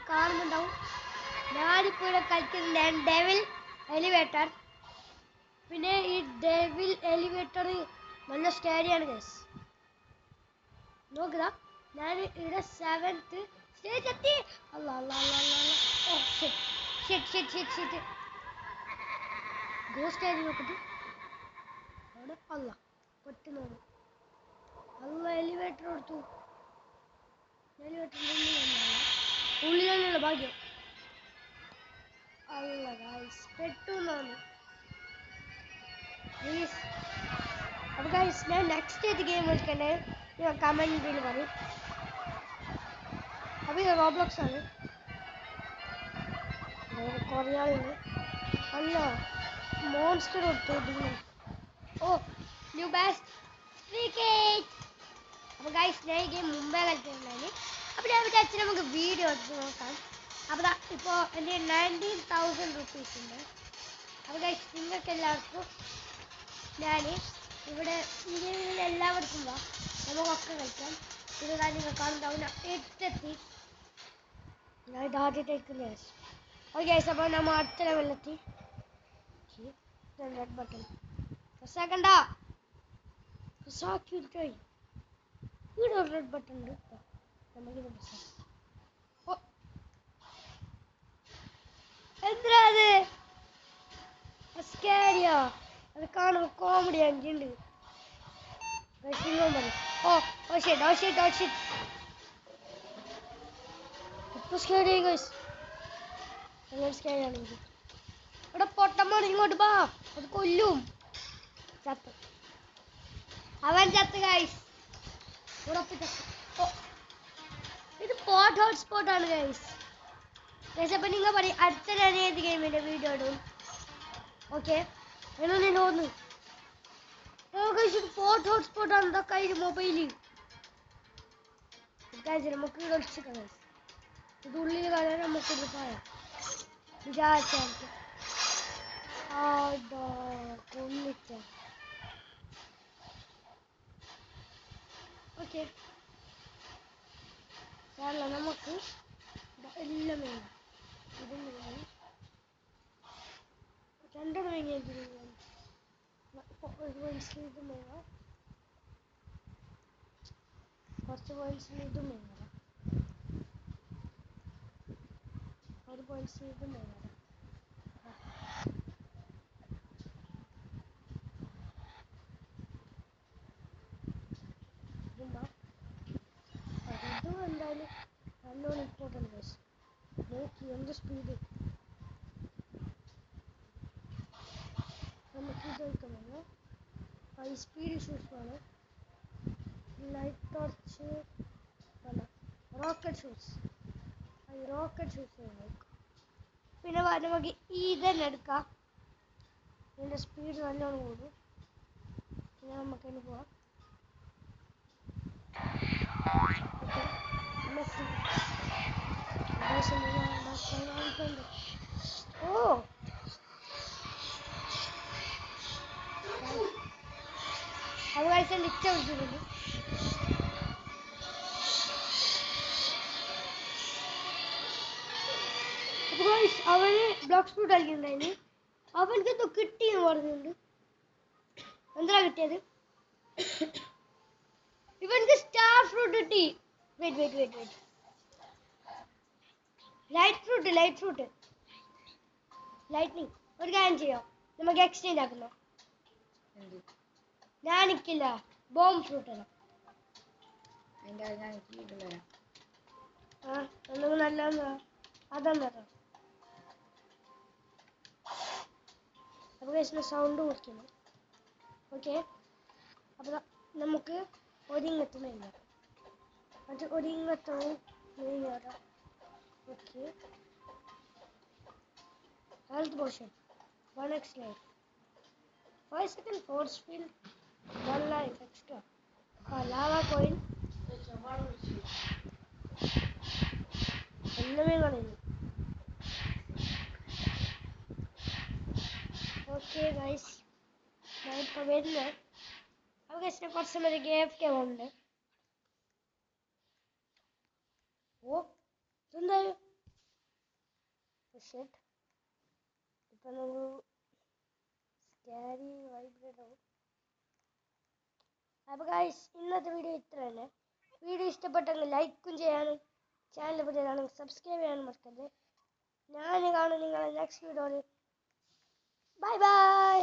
കാണുന്നുണ്ടാവും. ഞാനിപ്പോൾ ഇവിടെ കളിക്കുന്നുണ്ട് ഡെവിൽ എലിവേറ്റർ. പിന്നെ ഈ ഡെവിൽ എലിവേറ്റർ നല്ല സ്റ്റേഡിയാണ് ഗൈസ്. നോക്കുക, ഞാൻ ഇവിടെ 7th സ്റ്റേജ് എത്തി. അല്ല അല്ല അല്ല അല്ല oh shit shit shit shit shit go stage നോക്കിട്ട് അവിടെ അല്ല പൊട്ടുന്നോട് അല്ല എലിവേറ്റർ എടുത്തു. ഉള്ളിലുള്ള ഭാഗ്യം അല്ല ഗൈസ് പെട്ടു എന്നാണ്. പ്ലീസ് അപ്പോൾ ഗൈസ് ഞാൻ നെക്സ്റ്റ് ഏത് ഗെയിം കളിക്കണ്ടേ ഞാൻ കമൻറ്റിൽ പറയും. അപ്പോൾ ഇത് റോബ്ലോക്സ് ആണ്. കുറേ ആളുകൾ അല്ല മോൺസ്റ്റർ എടുത്തു. ഓ ന്യൂ ബെസ്റ്റ് ക്രിക്കറ്റ്. അപ്പോൾ ഗൈസ് ഞാൻ ഈ ഗെയിം മുമ്പേ കളിച്ചിട്ടുണ്ടായിരുന്നു. അപ്പോൾ ഞാൻ വിചാരിച്ചു നമുക്ക് വീഡിയോ എടുത്ത് നോക്കാം. അപ്പോൾ ഇപ്പോൾ എൻ്റെ 19,000 റുപ്പീസ് ഉണ്ട്. അപ്പോൾ ഗൈസ് നിങ്ങൾക്ക് എല്ലാവർക്കും ഞാൻ ഇവിടെ ഇന്ത്യയിൽ എല്ലാവർക്കും വാ നമുക്കൊക്കെ കളിക്കാം. ഇത് നിങ്ങൾ കാണുന്നുണ്ടാവും 8 എത്തി. ഞാൻ ഇത് ആദ്യത്തേക്കില്ല ഗൈസ്. ഓക്കെ ഗൈസ് അപ്പോൾ നമ്മൾ അടുത്ത ലെവലിലെത്തി. റെഡ് ബട്ടൺ പ്രസ്സാക്കണ്ട പ്രസ്സാക്കിയിട്ടായി ഇവിടെ റെഡ് ബട്ടൺ ഉണ്ട്. നമുക്കിത് പ്രസ്സാക്കാം. ഓ എന്താ അത് സ്കാരിയ അത് കാണുമ്പോൾ കോമഡി അഞ്ചുണ്ട്. Oh oh shit oh shit oh shit ഇപ്പോൾ സ്കാരി ഗൈസ്. എങ്ങനെ സ്കാരി ആണെങ്കിൽ ഇവിടെ പൊട്ടന്മാർ ഇങ്ങോട്ട് ബാ അത് കൊല്ലും. ചത്ത് അവൻ ചത്ത് ഗൈസ്. ഓ ഇത് പോട്ട് ഹോട്ട്സ്പോട്ടാണ് ഗൈസ്. ഗൈസ് അപ്പം നിങ്ങൾ പറയും അടുത്ത ഞാൻ ഏത് ഗെയിമിൻ്റെ വീഡിയോ ഇടും. ഓക്കെ എന്നൊന്ന് തോന്നുന്നു. ഓ ഗൈസ് ഇത് പോട്ട് ഹോട്ട്സ്പോട്ടാണ്. എന്തൊക്കെ ഇത് മൊബൈലിൽ ഗൈസ് നമുക്ക് കളിച്ചിട്ട് ഗൈസ് ഇത് ഉള്ളിൽ കളയാൻ നമുക്കിത് പറയാം വിചാരിച്ചാൽ കൊള്ളിച്ച. ഓക്കെ സാറല്ല നമുക്ക് എല്ലാം വേണം. ഇതും വേണം രണ്ടെണ്ണം വേങ്ങിയത് ഒരു പോയിൻസിൽ ഇതും വേണം. കുറച്ച് പോയിൻസിൽ ഇതും വേണം. ഒരു പോയിൻസിൽ ഇതും വേണം. ഇതും എന്തായാലും നല്ലോണം ഇമ്പോർട്ടൻ്റ് ഗൈസ്. നോക്കി എന്ത് സ്പീഡ് നമുക്ക് ഇത് വയ്ക്കണമല്ലോ. ഹൈ സ്പീഡ് ഷൂസ് വേണം. ലൈറ്റ് ടോർച്ച് അല്ല റോക്കറ്റ് ഷൂസ്. റോക്കറ്റ് ഷൂസ് വേണം. പിന്നെ നമുക്ക് ഈ തന്നെ എടുക്കാം. ഇതിൻ്റെ സ്പീഡ് നല്ലോണം കൂടും. പിന്നെ നമുക്കതിന് പോവാം. ഓ അത് കഴിച്ചാൽ ലിച്ച വിളിച്ചിട്ടുണ്ട്. അവന് ബ്ലോക്ക് സ്പൂട്ട് കളിക്കുന്നുണ്ടായിന്. അവനക്ക് എന്തോ കിട്ടിയെന്ന് പറഞ്ഞിട്ടുണ്ട്. എന്താ കിട്ടിയത്? ഇവനക്ക് സ്റ്റാർ ഫ്രൂട്ട് കിട്ടി. Wait wait wait wait light fruit lightning. ഒരു കാര്യം ചെയ്യാം നമുക്ക് എക്സ്ചേഞ്ച് ആക്കുന്നോ? ഞാൻ നിൽക്കില്ല. ബോംബ് ഫ്രൂട്ട് അല്ല എന്തെങ്കിലും നല്ല അതെന്താ അപ്പോൾ സൗണ്ട് കൊടുക്കുന്നു. ഓക്കെ അപ്പോൾ നമുക്ക് ഒരിങ്ങത്തുന്നില്ല അത് ഒരിങ്ങത്തും വരാം. Okay health potion 1x life 5 second force field 1 life extra lava coin എല്ലാമേ കളയുന്നു. ഓക്കെ ഗൈസ് ഞാൻ ഇപ്പോൾ വരുന്നത്. അപ്പോൾ ഗൈസിനെ കുറച്ച് നേരം AFK ഉണ്ട്. ഓ എന്തായാലും ഷെഡ് ഇപ്പം നമുക്ക് സ്കാരി വൈബ്രേറ്റ് ആവും. അപ്പോൾ ഗൈസ് ഇന്നത്തെ വീഡിയോ ഇത്ര തന്നെ. വീഡിയോ ഇഷ്ടപ്പെട്ടെങ്കിൽ ലൈക്കും ചെയ്യാനും ചാനൽ പുതിയതാണെങ്കിൽ സബ്സ്ക്രൈബ് ചെയ്യാനും മറക്കരുത്. ഞാൻ കാണും നിങ്ങളെ നെക്സ്റ്റ് വീഡിയോയിൽ. Bye bye.